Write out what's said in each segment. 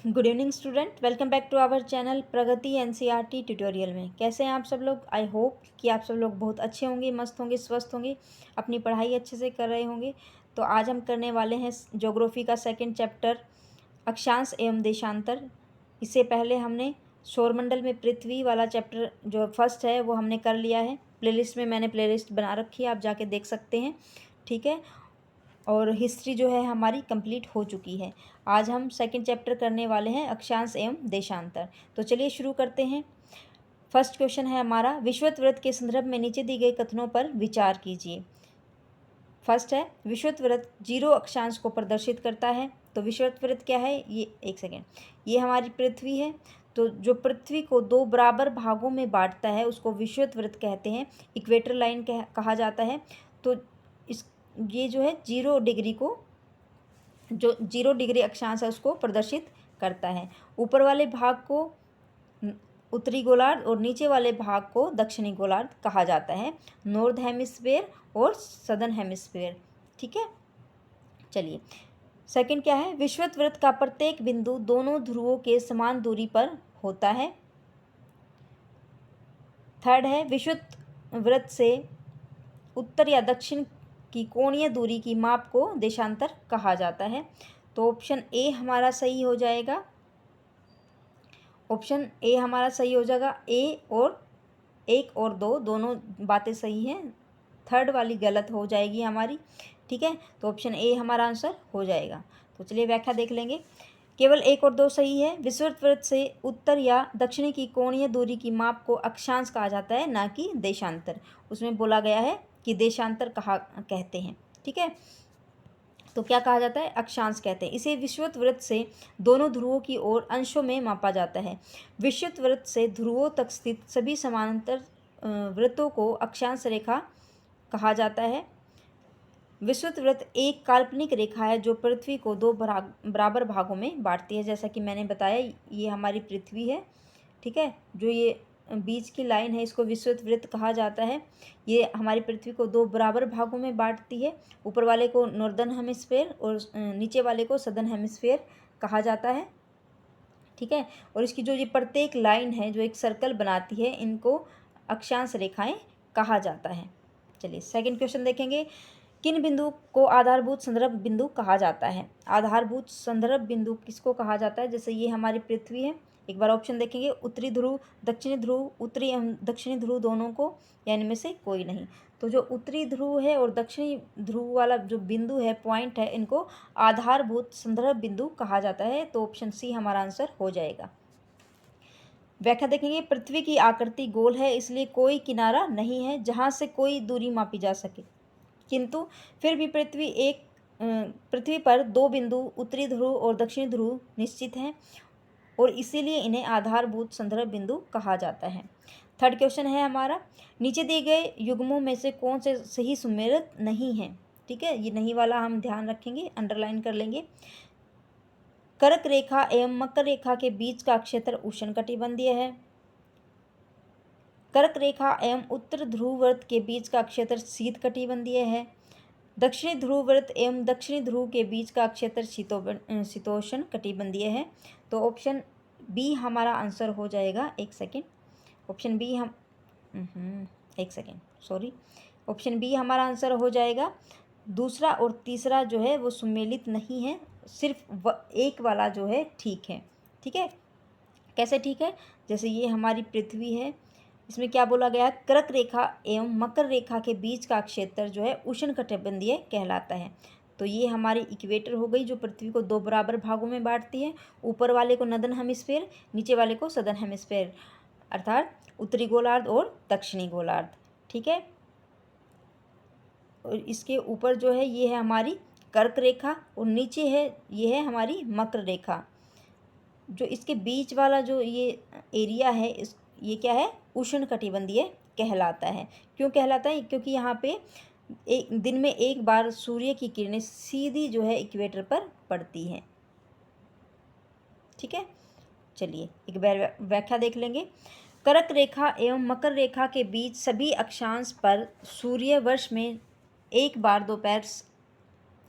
Good evening student, welcome back to our channel Pragati NCERT tutorial में। कैसे हैं आप सब लोग? आई होप कि आप सब लोग बहुत अच्छे होंगे, मस्त होंगे, स्वस्थ होंगे, अपनी पढ़ाई अच्छे से कर रहे होंगे। तो आज हम करने वाले हैं ज्योग्राफी का सेकंड चैप्टर अक्षांश एवं देशांतर। इससे पहले हमने सौरमंडल में पृथ्वी वाला चैप्टर जो फर्स्ट है वो हमने कर लिया है। प्लेलिस्ट में मैंने प्लेलिस्ट बना रखी है, आप जाके देख सकते हैं, ठीक है। और हिस्ट्री जो है हमारी कंप्लीट हो चुकी है। आज हम सेकंड चैप्टर करने वाले हैं अक्षांश एवं देशांतर। तो चलिए शुरू करते हैं। फर्स्ट क्वेश्चन है हमारा, विषुवत वृत्त के संदर्भ में नीचे दी गई कथनों पर विचार कीजिए। फर्स्ट है, विषुवत वृत्त 0 अक्षांश को प्रदर्शित करता है। तो विषुवत वृत्त क्या है? ये एक सेकेंड, ये हमारी पृथ्वी है। तो जो पृथ्वी को 2 बराबर भागों में बांटता है उसको विषुवत वृत्त कहते हैं, इक्वेटर लाइन कहा जाता है। तो इस ये जो है 0 डिग्री को, जो 0 डिग्री अक्षांश है उसको प्रदर्शित करता है। ऊपर वाले भाग को उत्तरी गोलार्ध और नीचे वाले भाग को दक्षिणी गोलार्ध कहा जाता है, नॉर्थ हेमिस्फीयर और सदर्न हेमिस्फीयर, ठीक है। चलिए सेकंड क्या है, विषुवत वृत्त का प्रत्येक बिंदु दोनों ध्रुवों के समान दूरी पर होता है। थर्ड है, विषुवत वृत्त से उत्तर या दक्षिण की कोणीय दूरी की माप को देशांतर कहा जाता है। तो ऑप्शन ए हमारा सही हो जाएगा, ऑप्शन ए हमारा सही हो जाएगा। ए और 1 और 2 दोनों बातें सही हैं, थर्ड वाली गलत हो जाएगी हमारी, ठीक है। तो ऑप्शन ए हमारा आंसर हो जाएगा। तो चलिए व्याख्या देख लेंगे। केवल 1 और 2 सही है। विषुवत वृत्त से उत्तर या दक्षिणी की कोणीय दूरी की माप को अक्षांश कहा जाता है, ना कि देशांतर। उसमें बोला गया है कि देशांतर कहते हैं, ठीक है। तो क्या कहा जाता है? अक्षांश कहते हैं। इसे विषुवत वृत्त से दोनों ध्रुवों की ओर अंशों में मापा जाता है। विषुवत वृत्त से ध्रुवों तक स्थित सभी समानांतर वृत्तों को अक्षांश रेखा कहा जाता है। विषुवत वृत्त एक काल्पनिक रेखा है जो पृथ्वी को 2 बराबर भागों में बांटती है। जैसा कि मैंने बताया, ये हमारी पृथ्वी है, ठीक है। जो ये बीच की लाइन है इसको विषुवत वृत्त कहा जाता है। ये हमारी पृथ्वी को 2 बराबर भागों में बांटती है। ऊपर वाले को नॉर्दर्न हेमिस्फीयर और नीचे वाले को सदर्न हेमिस्फीयर कहा जाता है, ठीक है। और इसकी जो ये प्रत्येक लाइन है जो एक सर्कल बनाती है, इनको अक्षांश रेखाएं कहा जाता है। चलिए सेकंड क्वेश्चन देखेंगे। किन बिंदु को आधारभूत संदर्भ बिंदु कहा जाता है? आधारभूत संदर्भ बिंदु किसको कहा जाता है? जैसे ये हमारी पृथ्वी है, एक बार ऑप्शन देखेंगे, उत्तरी ध्रुव, दक्षिणी ध्रुव, उत्तरी एवं दक्षिणी ध्रुव दोनों को, या इनमें से कोई नहीं। तो जो उत्तरी ध्रुव है और दक्षिणी ध्रुव वाला जो बिंदु है, पॉइंट है, इनको आधारभूत संदर्भ बिंदु कहा जाता है। तो ऑप्शन सी हमारा आंसर हो जाएगा। व्याख्या देखेंगे। पृथ्वी की आकृति गोल है, इसलिए कोई किनारा नहीं है जहाँ से कोई दूरी मापी जा सके, किंतु फिर भी पृथ्वी पर 2 बिंदु उत्तरी ध्रुव और दक्षिणी ध्रुव निश्चित हैं और इसीलिए इन्हें आधारभूत संदर्भ बिंदु कहा जाता है। थर्ड क्वेश्चन है हमारा, नीचे दिए गए युग्मों में से कौन से सही सुमेलित नहीं है? ठीक है, ये नहीं वाला हम ध्यान रखेंगे, अंडरलाइन कर लेंगे। कर्क रेखा एवं मकर रेखा के बीच का क्षेत्र उष्णकटिबंधीय है। कर्क रेखा एवं उत्तर ध्रुव वृत्त के बीच का क्षेत्र शीतकटिबंधीय है। दक्षिणी ध्रुव वृत्त एवं दक्षिणी ध्रुव के बीच का क्षेत्र शीतोष्ण कटिबंधीय है। तो ऑप्शन बी हमारा आंसर हो जाएगा। एक second, option B option B हमारा आंसर हो जाएगा। दूसरा और तीसरा जो है वो सुमेलित नहीं है, सिर्फ एक वाला जो है ठीक है, ठीक है। कैसे ठीक है? जैसे ये हमारी पृथ्वी है, इसमें क्या बोला गया है? कर्क रेखा एवं मकर रेखा के बीच का क्षेत्र जो है उष्णकटिबंधीय कहलाता है। तो ये हमारी इक्वेटर हो गई जो पृथ्वी को 2 बराबर भागों में बांटती है। ऊपर वाले को नॉर्दर्न हेमिस्फीयर, नीचे वाले को सदर्न हेमिस्फीयर, अर्थात उत्तरी गोलार्ध और दक्षिणी गोलार्ध, ठीक है। और इसके ऊपर जो है ये है हमारी कर्क रेखा और नीचे है ये है हमारी मकर रेखा। जो इसके बीच वाला जो ये एरिया है, ये क्या है? उष्णकटिबंधीय कहलाता है। क्यों कहलाता है? क्योंकि यहाँ पे एक दिन में एक बार सूर्य की किरणें सीधी जो है इक्वेटर पर पड़ती हैं, ठीक है। चलिए एक बार व्याख्या देख लेंगे। कर्क रेखा एवं मकर रेखा के बीच सभी अक्षांश पर सूर्य वर्ष में एक बार दोपहर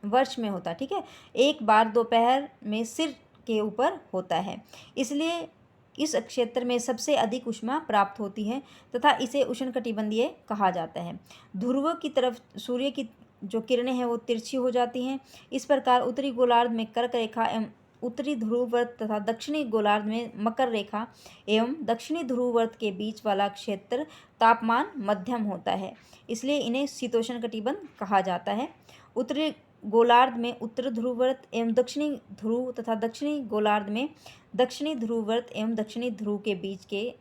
वर्ष में होता है, ठीक है। एक बार दोपहर में सिर के ऊपर होता है, इसलिए इस क्षेत्र में सबसे अधिक ऊष्मा प्राप्त होती है तथा इसे उष्णकटिबंधीय कहा जाता है। ध्रुव की तरफ सूर्य की जो किरणें हैं वो तिरछी हो जाती हैं। इस प्रकार उत्तरी गोलार्ध में कर्क रेखा एवं उत्तरी ध्रुववर्त तथा दक्षिणी गोलार्ध में मकर रेखा एवं दक्षिणी ध्रुववर्त के बीच वाला क्षेत्र तापमान मध्यम होता है, इसलिए इन्हें शीतोष्णकटिबंध कहा जाता है। उत्तरी गोलार्ध में उत्तर ध्रुववर्त एवं दक्षिणी ध्रुव तथा दक्षिणी गोलार्ध में दक्षिणी ध्रुववर्त एवं दक्षिणी ध्रुव के बीच के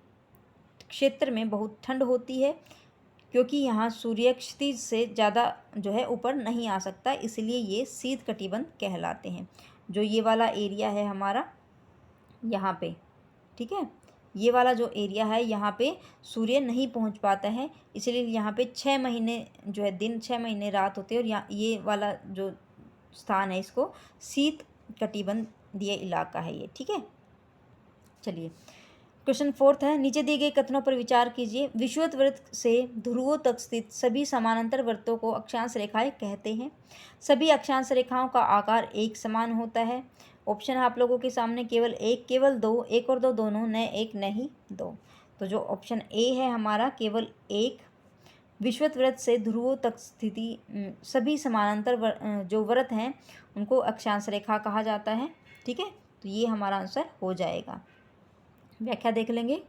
क्षेत्र में बहुत ठंड होती है, क्योंकि यहाँ सूर्य क्षितिज से ज़्यादा जो है ऊपर नहीं आ सकता, इसलिए ये शीत कटिबंध कहलाते हैं। जो ये वाला एरिया है हमारा यहाँ पे, ठीक है, ये वाला जो एरिया है यहाँ पे सूर्य नहीं पहुँच पाता है, इसलिए यहाँ पे 6 महीने जो है दिन, 6 महीने रात होते हैं। और यहाँ ये वाला जो स्थान है इसको शीत कटिबंधीय इलाका है ये, ठीक है। चलिए क्वेश्चन 4 है, नीचे दिए गए कथनों पर विचार कीजिए। विषुवत वृत्त से ध्रुवों तक स्थित सभी समानांतर वृत्तों को अक्षांश रेखाएं कहते हैं। सभी अक्षांश रेखाओं का आकार एक समान होता है। ऑप्शन है आप लोगों के सामने, केवल एक, केवल दो, एक और दो दोनों, न एक न ही दो। तो जो ऑप्शन ए है हमारा केवल एक, विषुवत वृत्त से ध्रुवों तक स्थिति सभी समानांतर जो वृत्त हैं उनको अक्षांश रेखा कहा जाता है, ठीक है। तो ये हमारा आंसर हो जाएगा। व्याख्या देख लेंगे।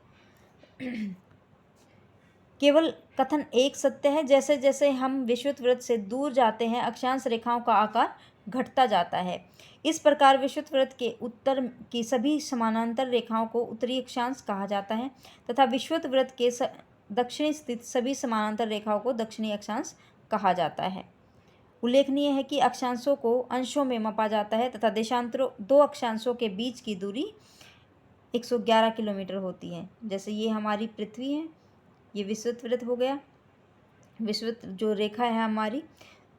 केवल कथन एक सत्य है, जैसे जैसे हम विषुवत वृत्त से दूर जाते हैं अक्षांश रेखाओं का आकार घटता जाता है। इस प्रकार विषुवत वृत्त के उत्तर की सभी समानांतर रेखाओं को उत्तरी अक्षांश कहा जाता है तथा विषुवत वृत्त के दक्षिणी स्थित सभी समानांतर रेखाओं को दक्षिणी अक्षांश कहा जाता है। उल्लेखनीय है कि अक्षांशों को अंशों में मापा जाता है तथा देशांतरों दो अक्षांशों के बीच की दूरी 111 किलोमीटर होती है। जैसे ये हमारी पृथ्वी है, ये विषुवत वृत्त हो गया, विषुवत जो रेखा है हमारी,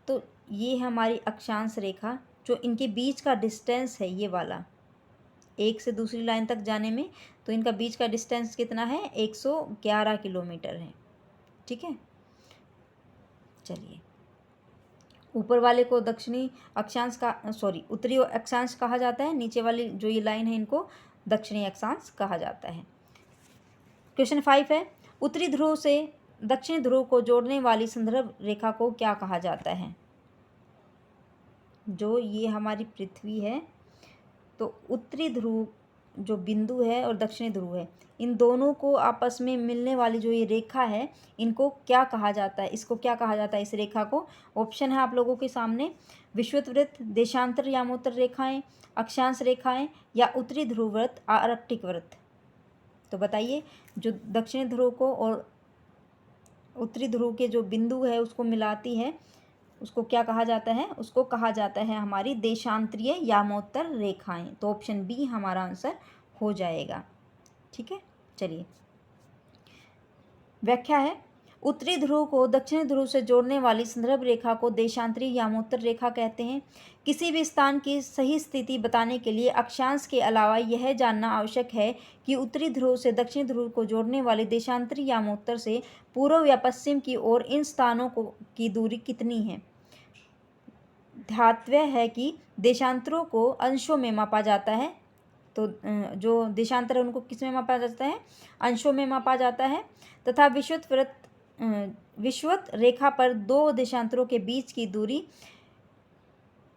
तो ये हमारी अक्षांश रेखा, जो इनके बीच का डिस्टेंस है ये वाला, एक से दूसरी लाइन तक जाने में, तो इनका बीच का डिस्टेंस कितना है, 111 किलोमीटर है, ठीक है। चलिए, ऊपर वाले को दक्षिणी अक्षांश का उत्तरी अक्षांश कहा जाता है, नीचे वाली जो ये लाइन है इनको दक्षिणी अक्षांश कहा जाता है। क्वेश्चन 5 है, उत्तरी ध्रुव से दक्षिणी ध्रुव को जोड़ने वाली संदर्भ रेखा को क्या कहा जाता है। जो ये हमारी पृथ्वी है, तो उत्तरी ध्रुव जो बिंदु है और दक्षिणी ध्रुव है, इन दोनों को आपस में मिलने वाली जो ये रेखा है, इनको क्या कहा जाता है, इसको क्या कहा जाता है, इस रेखा को। ऑप्शन है आप लोगों के सामने, विषुवत वृत्त, देशांतर यामोत्तर रेखाएं, अक्षांश रेखाएं या उत्तरी ध्रुव वृत्त, आर्कटिक वृत्त। तो बताइए, जो दक्षिणी ध्रुव को और उत्तरी ध्रुव के जो बिंदु है उसको मिलाती है, उसको क्या कहा जाता है, उसको कहा जाता है हमारी देशांतरीय यामोत्तर रेखाएं। तो ऑप्शन बी हमारा आंसर हो जाएगा, ठीक है। चलिए, व्याख्या है, उत्तरी ध्रुव को दक्षिणी ध्रुव से जोड़ने वाली संदर्भ रेखा को देशांतरीय यामोत्तर रेखा कहते हैं। किसी भी स्थान की सही स्थिति बताने के लिए अक्षांश के अलावा यह जानना आवश्यक है कि उत्तरी ध्रुव से दक्षिणी ध्रुव को जोड़ने वाली देशांतरीय यामोत्तर से पूर्व या पश्चिम की ओर इन स्थानों की दूरी कितनी है। ध्यातव्य है कि देशांतरों को अंशों में मापा जाता है, तो जो देशांतर है उनको किस में मापा जाता है, अंशों में मापा जाता है तथा विषुवत रेखा पर दो देशांतरों के बीच की दूरी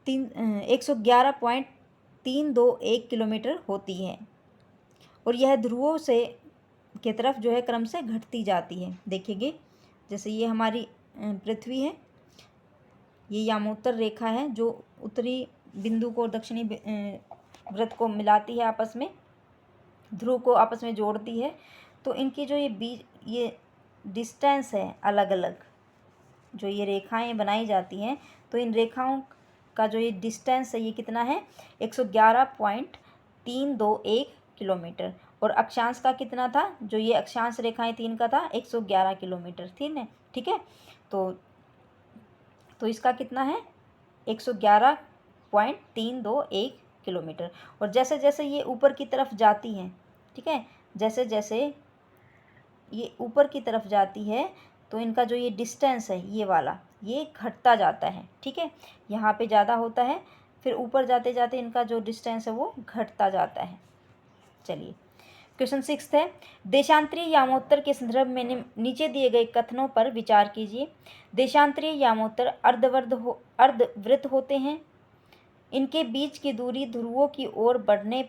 111.321 किलोमीटर होती है और यह ध्रुवों से के तरफ जो है क्रम से घटती जाती है। देखिए, जैसे ये हमारी पृथ्वी है, ये यामोत्तर रेखा है जो उत्तरी बिंदु को दक्षिणी वृत्त को मिलाती है, आपस में ध्रुव को आपस में जोड़ती है। तो इनकी जो ये डिस्टेंस है अलग अलग, जो ये रेखाएं बनाई जाती हैं, तो इन रेखाओं का जो ये डिस्टेंस है ये कितना है, 111.321 किलोमीटर। और अक्षांश का कितना था, जो ये अक्षांश रेखाएं तीन का था 111 किलोमीटर थी ना, ठीक है। तो इसका कितना है, 111.321 किलोमीटर। और जैसे जैसे ये ऊपर की तरफ जाती हैं, ठीक है, जैसे जैसे ये ऊपर की तरफ जाती है तो इनका जो ये डिस्टेंस है ये वाला, ये घटता जाता है, ठीक है। यहाँ पे ज़्यादा होता है फिर ऊपर जाते जाते इनका जो डिस्टेंस है वो घटता जाता है। चलिए क्वेश्चन 6 है, देशांतरी यामोत्तर के संदर्भ में नीचे दिए गए कथनों पर विचार कीजिए। देशांतरी यामोत्तर अर्धवृत्त होते हैं। इनके बीच की दूरी ध्रुवों की ओर बढ़ने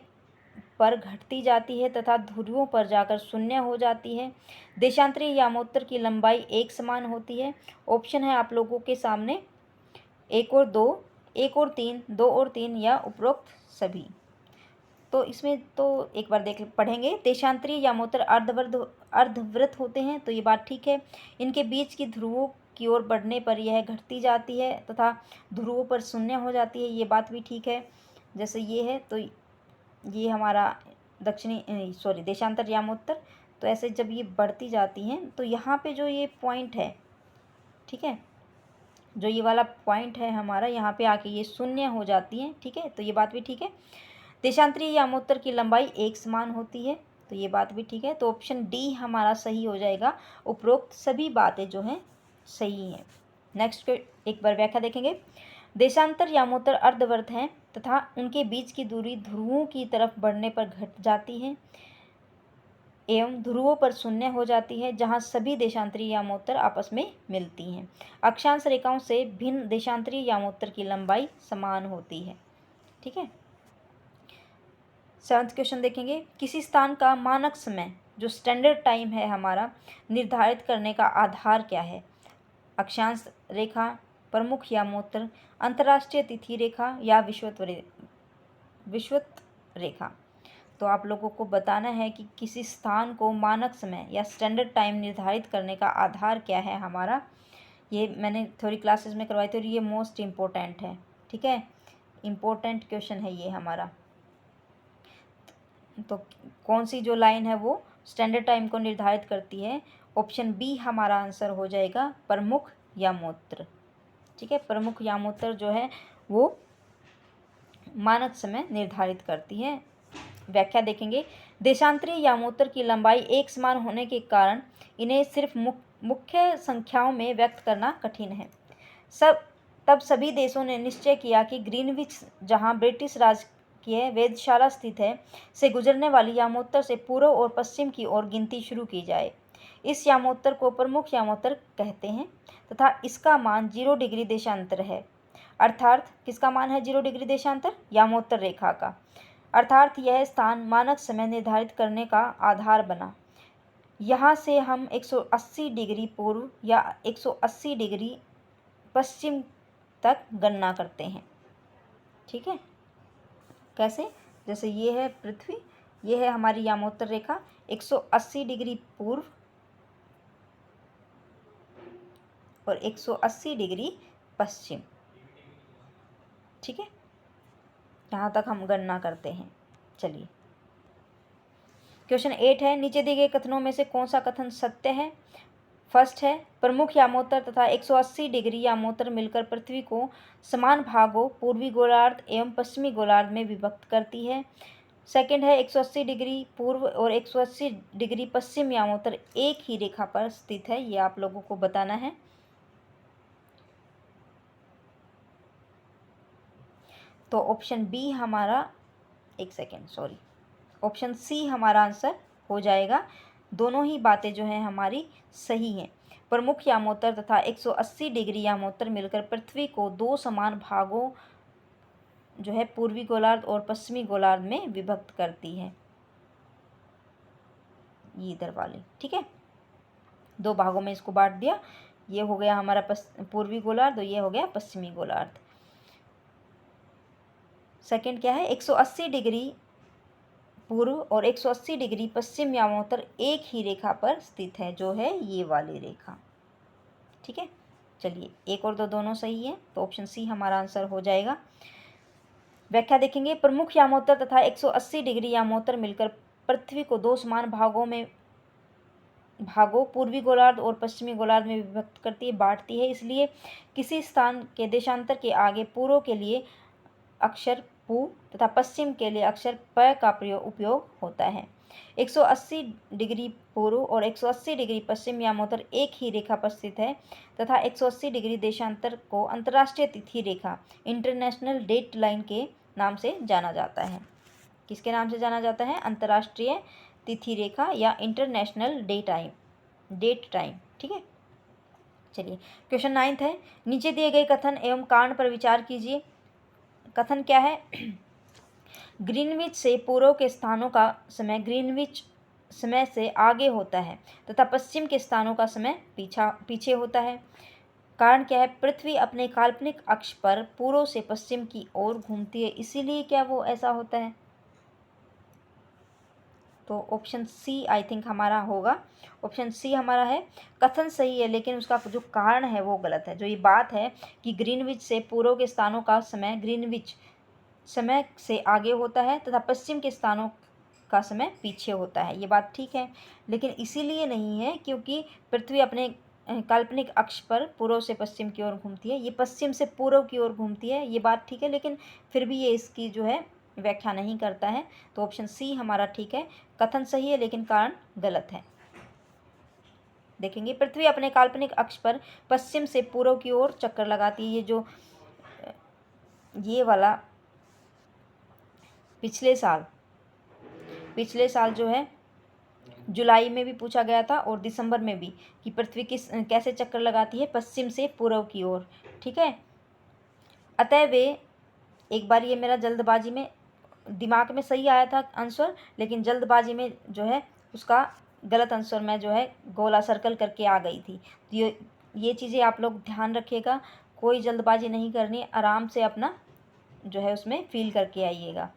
पर घटती जाती है तथा ध्रुवों पर जाकर शून्य हो जाती है। देशांतरी यामोत्तर की लंबाई एक समान होती है। ऑप्शन है आप लोगों के सामने 1 और 2, 1 और 3, 2 और 3 या उपरोक्त सभी। तो इसमें तो एक बार पढ़ेंगे। देशांतरी यामोत्तर अर्धवृत्त होते हैं, तो ये बात ठीक है। इनके बीच की ध्रुवों की ओर बढ़ने पर यह घटती जाती है तथा ध्रुवों पर शून्य हो जाती है, ये बात भी ठीक है। जैसे ये है तो ये हमारा देशांतर यामोत्तर। तो ऐसे जब ये बढ़ती जाती हैं तो यहाँ पे जो ये पॉइंट है, ठीक है, जो ये वाला पॉइंट है हमारा, यहाँ पे आके ये शून्य हो जाती है, ठीक है, तो ये बात भी ठीक है। देशांतरी यामोत्तर की लंबाई एक समान होती है, तो ये बात भी ठीक है। तो ऑप्शन डी हमारा सही हो जाएगा। उपरोक्त सभी बातें जो हैं सही हैं। नेक्स्ट एक बार व्याख्या देखेंगे। देशांतर यामोत्तर अर्धवृत्त हैं तथा उनके बीच की दूरी ध्रुवों की तरफ बढ़ने पर घट जाती है एवं ध्रुवों पर शून्य हो जाती है, जहां सभी देशांतरी यामोत्तर आपस में मिलती हैं। अक्षांश रेखाओं से भिन्न देशांतरी यामोत्तर की लंबाई समान होती है, ठीक है। 7वां क्वेश्चन देखेंगे। किसी स्थान का मानक समय जो स्टैंडर्ड टाइम है हमारा, निर्धारित करने का आधार क्या है? अक्षांश रेखा, प्रमुख यामोत्तर, अंतर्राष्ट्रीय तिथि रेखा या विषुवत रेखा। तो आप लोगों को बताना है कि किसी स्थान को मानक समय या स्टैंडर्ड टाइम निर्धारित करने का आधार क्या है हमारा। ये मैंने थोड़ी क्लासेस में करवाई थी और ये मोस्ट इम्पोर्टेंट है, ठीक है, इम्पोर्टेंट क्वेश्चन है ये हमारा। तो कौन सी जो लाइन है वो स्टैंडर्ड टाइम को निर्धारित करती है? ऑप्शन बी हमारा आंसर हो जाएगा, प्रमुख यामोत्तर, ठीक है। प्रमुख यामोत्तर जो है वो मानक समय निर्धारित करती है। व्याख्या देखेंगे। देशांतरी यामोत्तर की लंबाई एक समान होने के कारण इन्हें सिर्फ मुख्य संख्याओं में व्यक्त करना कठिन है। तब सभी देशों ने निश्चय किया कि ग्रीनविच, जहां ब्रिटिश राजकीय वेधशाला स्थित है, से गुजरने वाली यामोत्तर से पूर्व और पश्चिम की ओर गिनती शुरू की जाए। इस यामोत्तर को प्रमुख यामोत्तर कहते हैं तथा इसका मान 0 डिग्री देशांतर है। अर्थात किसका मान है 0 डिग्री देशांतर? यामोत्तर रेखा का। अर्थात यह स्थान मानक समय निर्धारित करने का आधार बना। यहाँ से हम 180 डिग्री पूर्व या 180 डिग्री पश्चिम तक गणना करते हैं, ठीक है। कैसे? जैसे ये है पृथ्वी, ये है हमारी यामोत्तर रेखा, 180 डिग्री पूर्व और 180 डिग्री पश्चिम, ठीक है, यहाँ तक हम गणना करते हैं। चलिए क्वेश्चन 8 है, नीचे दिए गए कथनों में से कौन सा कथन सत्य है? फर्स्ट है, प्रमुख यामोत्तर तथा 180 डिग्री यामोत्तर मिलकर पृथ्वी को समान भागों पूर्वी गोलार्ध एवं पश्चिमी गोलार्ध में विभक्त करती है। सेकंड है, 180 डिग्री पूर्व और 180 डिग्री पश्चिम यामोत्तर एक ही रेखा पर स्थित है, ये आप लोगों को बताना है। तो ऑप्शन बी हमारा, ऑप्शन सी हमारा आंसर हो जाएगा। दोनों ही बातें जो हैं हमारी सही हैं। प्रमुख यामोत्तर तथा 180 डिग्री यामोत्तर मिलकर पृथ्वी को दो समान भागों जो है पूर्वी गोलार्ध और पश्चिमी गोलार्ध में विभक्त करती है, ये इधर वाली, ठीक है, दो भागों में इसको बांट दिया। ये हो गया हमारा पूर्वी गोलार्ध और ये हो गया पश्चिमी गोलार्ध। सेकंड क्या है, 180 डिग्री पूर्व और 180 डिग्री पश्चिम यामोत्तर एक ही रेखा पर स्थित है, जो है ये वाली रेखा, ठीक है। चलिए एक और दो दोनों सही है, तो ऑप्शन सी हमारा आंसर हो जाएगा। व्याख्या देखेंगे। प्रमुख यामोत्तर तथा 180 डिग्री यामोत्तर मिलकर पृथ्वी को दो समान भागों पूर्वी गोलार्ध और पश्चिमी गोलार्ध में विभक्त करती है, बांटती है। इसलिए किसी स्थान के देशांतर के आगे पूर्व के लिए अक्षर पू तथा पश्चिम के लिए अक्षर प का उपयोग होता है। 180 डिग्री पूर्व और 180 डिग्री पश्चिम यामोत्तर एक ही रेखा पर स्थित है तथा 180 डिग्री देशांतर को अंतर्राष्ट्रीय तिथि रेखा इंटरनेशनल डेट लाइन के नाम से जाना जाता है। किसके नाम से जाना जाता है? अंतर्राष्ट्रीय तिथि रेखा या इंटरनेशनल डेट टाइम। ठीक है, चलिए क्वेश्चन 9 है। नीचे दिए गए कथन एवं कारण पर विचार कीजिए। कथन क्या है? ग्रीनविच से पूर्व के स्थानों का समय ग्रीनविच समय से आगे होता है तथा पश्चिम के स्थानों का समय पीछे होता है। कारण क्या है? पृथ्वी अपने काल्पनिक अक्ष पर पूर्व से पश्चिम की ओर घूमती है, इसीलिए क्या वो ऐसा होता है? तो ऑप्शन सी आई थिंक हमारा होगा। ऑप्शन सी हमारा है। कथन सही है लेकिन उसका जो कारण है वो गलत है। जो ये बात है कि ग्रीनविच से पूर्व के स्थानों का समय ग्रीनविच समय से आगे होता है तथा पश्चिम के स्थानों का समय पीछे होता है, ये बात ठीक है, लेकिन इसीलिए नहीं है क्योंकि पृथ्वी अपने काल्पनिक अक्ष पर पूर्व से पश्चिम की ओर घूमती है, ये पश्चिम से पूर्व की ओर घूमती है, ये बात ठीक है, लेकिन फिर भी ये इसकी जो है व्याख्या नहीं करता है। तो ऑप्शन सी हमारा ठीक है। कथन सही है लेकिन कारण गलत है। देखेंगे, पृथ्वी अपने काल्पनिक अक्ष पर पश्चिम से पूर्व की ओर चक्कर लगाती है। ये जो ये वाला पिछले साल जो है जुलाई में भी पूछा गया था और दिसंबर में भी कि पृथ्वी कैसे चक्कर लगाती है? पश्चिम से पूर्व की ओर। ठीक है, अतः वे एक बार ये मेरा जल्दबाजी में दिमाग में सही आया था आंसर, लेकिन जल्दबाजी में जो है उसका गलत आंसर मैं जो है गोला सर्कल करके आ गई थी। तो ये चीज़ें आप लोग ध्यान रखिएगा, कोई जल्दबाजी नहीं करनी, आराम से अपना जो है उसमें फील करके आइएगा।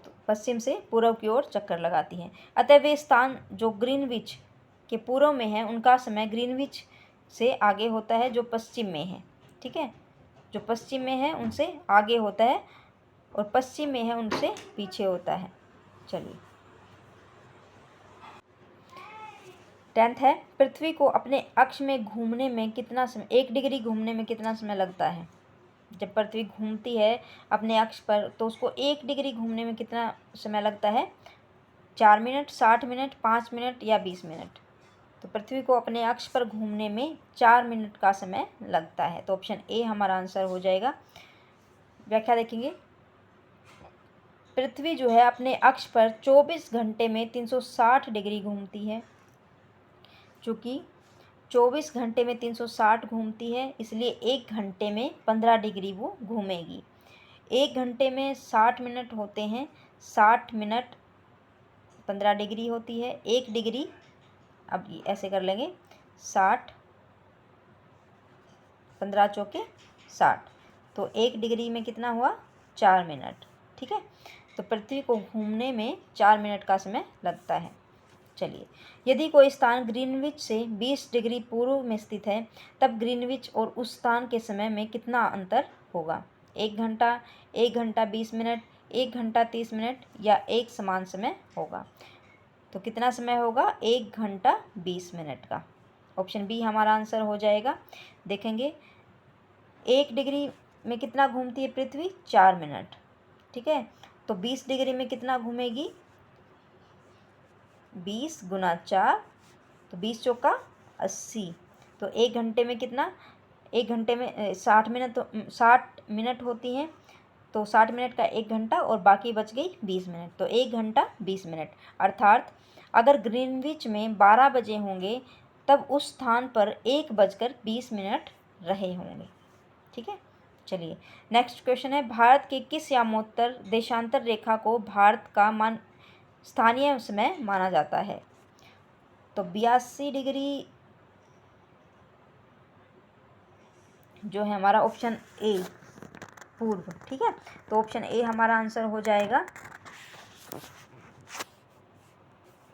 तो पश्चिम से पूर्व की ओर चक्कर लगाती हैं, अतः वे स्थान जो ग्रीनविच के पूर्व में है उनका समय ग्रीनविच से आगे होता है जो पश्चिम में है। ठीक है, जो पश्चिम में है उनसे आगे होता है और पश्चिम में है उनसे पीछे होता है। चलिए 10th है। पृथ्वी को अपने अक्ष में घूमने में कितना समय 1 डिग्री घूमने में कितना समय लगता है? जब पृथ्वी घूमती है अपने अक्ष पर तो उसको 1 डिग्री घूमने में कितना समय लगता है? 4 मिनट, 60 मिनट, 5 मिनट या 20 मिनट? तो पृथ्वी को अपने अक्ष पर घूमने में 4 मिनट का समय लगता है। तो ऑप्शन ए हमारा आंसर हो जाएगा। व्याख्या देखेंगे, पृथ्वी जो है अपने अक्ष पर 24 घंटे में 360 डिग्री घूमती है। चूँकि 24 घंटे में 360 घूमती है इसलिए 1 घंटे में 15 डिग्री वो घूमेगी। 1 घंटे में 60 मिनट होते हैं, 60 मिनट 15 डिग्री होती है। 1 डिग्री, अब ऐसे कर लेंगे, 60 15 चौके 60, तो 1 डिग्री में कितना हुआ? 4 मिनट। ठीक है, तो पृथ्वी को घूमने में 4 मिनट का समय लगता है। चलिए, यदि कोई स्थान ग्रीनविच से 20 डिग्री पूर्व में स्थित है तब ग्रीनविच और उस स्थान के समय में कितना अंतर होगा? 1 घंटा, 1 घंटा 20 मिनट, 1 घंटा 30 मिनट या एक समान समय होगा? तो कितना समय होगा? 1 घंटा 20 मिनट का। ऑप्शन बी हमारा आंसर हो जाएगा। देखेंगे, 1 डिग्री में कितना घूमती है पृथ्वी? 4 मिनट। ठीक है, तो 20 डिग्री में कितना घूमेगी? 20 गुना 4, तो 20 चौका 80, तो 1 घंटे में कितना? 1 घंटे में 60 मिनट, तो 60 मिनट होती हैं, तो 60 मिनट का 1 घंटा और बाकी बच गई 20 मिनट, तो 1 घंटा 20 मिनट। अर्थात अगर ग्रीनविच में 12 बजे होंगे तब उस स्थान पर 1:20 रहे होंगे। ठीक है, चलिए नेक्स्ट क्वेश्चन है, भारत के किस यामोत्तर देशांतर रेखा को भारत का स्थानीय समय माना जाता है? तो 82 डिग्री जो है हमारा ऑप्शन ए पूर्व। ठीक है, तो ऑप्शन ए हमारा आंसर हो जाएगा।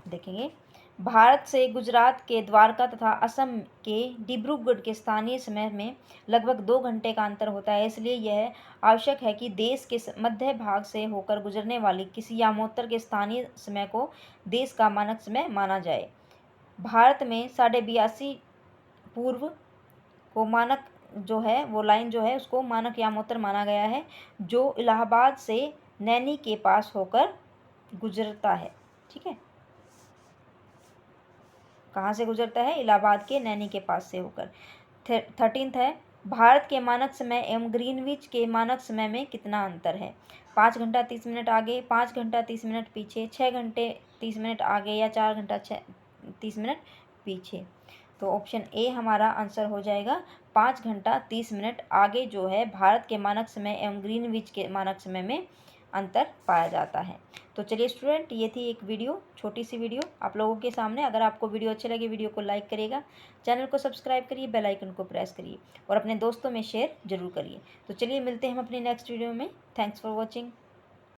देखेंगे, भारत से गुजरात के द्वारका तथा असम के डिब्रूगढ़ के स्थानीय समय में लगभग 2 घंटे का अंतर होता है, इसलिए यह आवश्यक है कि देश के मध्य भाग से होकर गुजरने वाली किसी यामोत्तर के स्थानीय समय को देश का मानक समय माना जाए। भारत में 82.5 पूर्व को मानक जो है वो लाइन जो है उसको मानक यामोत्तर माना गया है, जो इलाहाबाद से नैनी के पास होकर गुजरता है। ठीक है, कहाँ से गुजरता है? इलाहाबाद के नैनी के पास से होकर। 13th है, भारत के मानक समय एवं ग्रीनविच के मानक समय में कितना अंतर है? 5 घंटा 30 मिनट आगे, 5 घंटा 30 मिनट पीछे, 6 घंटे 30 मिनट आगे या 4 घंटा 30 मिनट पीछे। तो ऑप्शन ए हमारा आंसर हो जाएगा 5 घंटा 30 मिनट आगे जो है भारत के मानक समय एवं ग्रीनविच के मानक समय में अंतर पाया जाता है। तो चलिए स्टूडेंट, ये थी एक वीडियो, छोटी सी वीडियो आप लोगों के सामने। अगर आपको वीडियो अच्छी लगे वीडियो को लाइक करिएगा, चैनल को सब्सक्राइब करिए, बेल आइकन को प्रेस करिए और अपने दोस्तों में शेयर जरूर करिए। तो चलिए मिलते हैं हम अपनी नेक्स्ट वीडियो में। Thanks for watching.